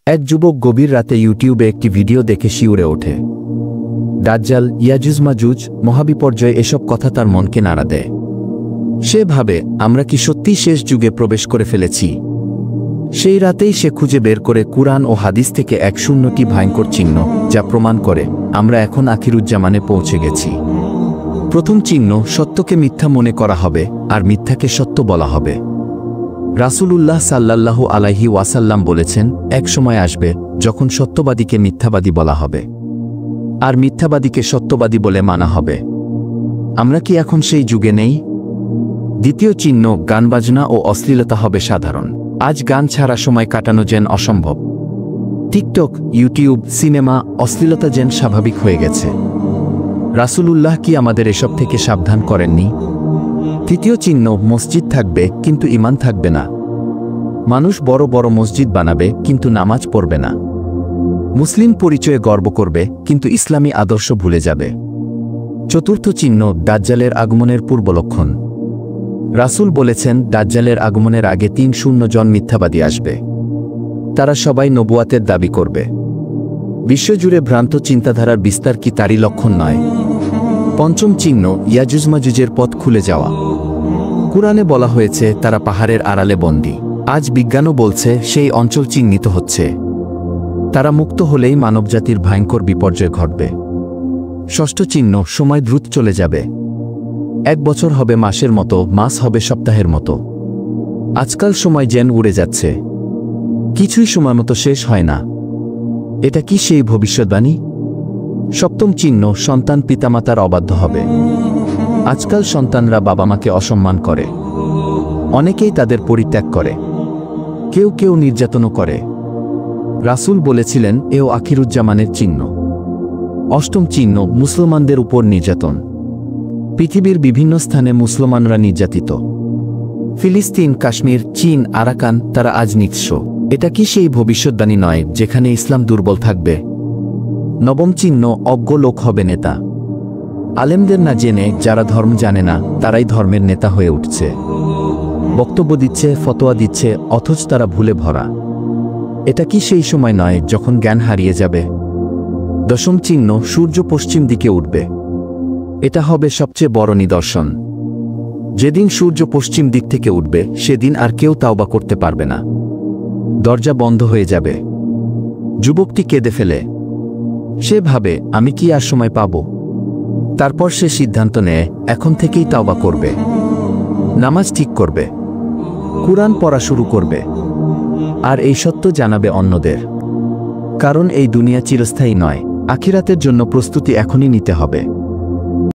এক যুবক গভীর রাতে ইউটিউবে একটি ভিডিও দেখে শিউরে ওঠে। দাজ্জাল, ইয়াজুজ মাজুজ, মহাবিপর্যয়, এসব কথা তার মনকে নাড়া দেয়। সে ভাবে, আমরা কি সত্যিই শেষ যুগে প্রবেশ করে ফেলেছি? সেই রাতেই সে খুঁজে বের করে কুরআন ও হাদিস থেকে ১০টি ভয়ঙ্কর চিহ্ন, যা প্রমাণ করে আমরা এখন আখিরুজ্জামানে পৌঁছে গেছি। প্রথম চিহ্ন, সত্যকে মিথ্যা মনে করা হবে আর মিথ্যাকে সত্য বলা হবে। রাসূলুল্লাহ সাল্লাল্লাহু আলাইহি ওয়াসাল্লাম বলেছেন, এক সময় আসবে যখন সত্যবাদীকে মিথ্যাবাদী বলা হবে আর মিথ্যাবাদীকে সত্যবাদী বলে মানা হবে। আমরা কি এখন সেই যুগে নেই? দ্বিতীয় চিহ্ন, গানবাজনা ও অশ্লীলতা হবে সাধারণ। আজ গান ছাড়া সময় কাটানো যেন অসম্ভব। টিকটক, ইউটিউব, সিনেমা, অশ্লীলতা যেন স্বাভাবিক হয়ে গেছে। রাসূলুল্লাহ কি আমাদের এসব থেকে সাবধান করেননি? তৃতীয় চিহ্ন, মসজিদ থাকবে কিন্তু ঈমান থাকবে না। মানুষ বড় বড় মসজিদ বানাবে কিন্তু নামাজ পড়বে না। মুসলিম পরিচয়ে গর্ব করবে কিন্তু ইসলামী আদর্শ ভুলে যাবে। চতুর্থ চিহ্ন, দাজ্জালের আগমনের পূর্বলক্ষণ। রাসূল বলেছেন, দাজ্জালের আগমনের আগে ৩০ জন মিথ্যাবাদী আসবে। তারা সবাই নবুয়াতের দাবি করবে। বিশ্বজুড়ে ভ্রান্ত চিন্তাধারার বিস্তার কি তারই লক্ষণ নয়? পঞ্চম চিহ্ন, ইয়াজুজ মাজুজের পথ খুলে যাওয়া। কুরআনে বলা হয়েছে তারা পাহাড়ের আড়ালে বন্দী। আজ বিজ্ঞানও বলছে সেই অঞ্চল চিহ্নিত হচ্ছে। তারা মুক্ত হলেই মানবজাতির ভয়ঙ্কর বিপর্যয় ঘটবে। ষষ্ঠ চিহ্ন, সময় দ্রুত চলে যাবে। ১ বছর হবে মাসের মতো, মাস হবে সপ্তাহের মতো। আজকাল সময় যেন উড়ে যাচ্ছে, কিছুই সময় মতো শেষ হয় না। এটা কি সেই ভবিষ্যদ্বাণী? সপ্তম চিহ্ন, সন্তান পিতামাতার অবাধ্য হবে। আজকাল সন্তানরা বাবা মাকে অসম্মান করে। অনেকেই তাদের পরিত্যাগ করে, কেউ কেউ নির্যাতনও করে। রাসূল বলেছিলেন, এও আখিরুজ্জামানের চিহ্ন। অষ্টম চিহ্ন, মুসলমানদের উপর নির্যাতন। পৃথিবীর বিভিন্ন স্থানে মুসলমানরা নির্যাতিত। ফিলিস্তিন, কাশ্মীর, চীন, আরাকান, তারা আজ নিঃস্ব। এটা কি সেই ভবিষ্যদ্বাণী নয় যেখানে ইসলাম দুর্বল থাকবে? নবম চিহ্ন, অজ্ঞ লোক হবে নেতা। আলেমদের না জেনে যারা ধর্ম জানে না তারাই ধর্মের নেতা হয়ে উঠছে। বক্তব্য দিচ্ছে, ফতোয়া দিচ্ছে, অথচ তারা ভুলে ভরা। এটা কি সেই সময় নয় যখন জ্ঞান হারিয়ে যাবে? দশম চিহ্ন, সূর্য পশ্চিম দিকে উঠবে। এটা হবে সবচেয়ে বড় নিদর্শন। যেদিন সূর্য পশ্চিম দিক থেকে উঠবে সেদিন আর কেউ তাওবা করতে পারবে না। দরজা বন্ধ হয়ে যাবে। যুবকটি কেঁদে ফেলে। সে ভাবে, আমি কি আর সময় পাব? তারপর সে সিদ্ধান্ত নেয়, এখন থেকেই তাওবা করবে, নামাজ ঠিক করবে, কুরআন পড়া শুরু করবে, আর এই সত্য জানাবে অন্যদের। কারণ এই দুনিয়া চিরস্থায়ী নয়। আখিরাতের জন্য প্রস্তুতি এখনই নিতে হবে।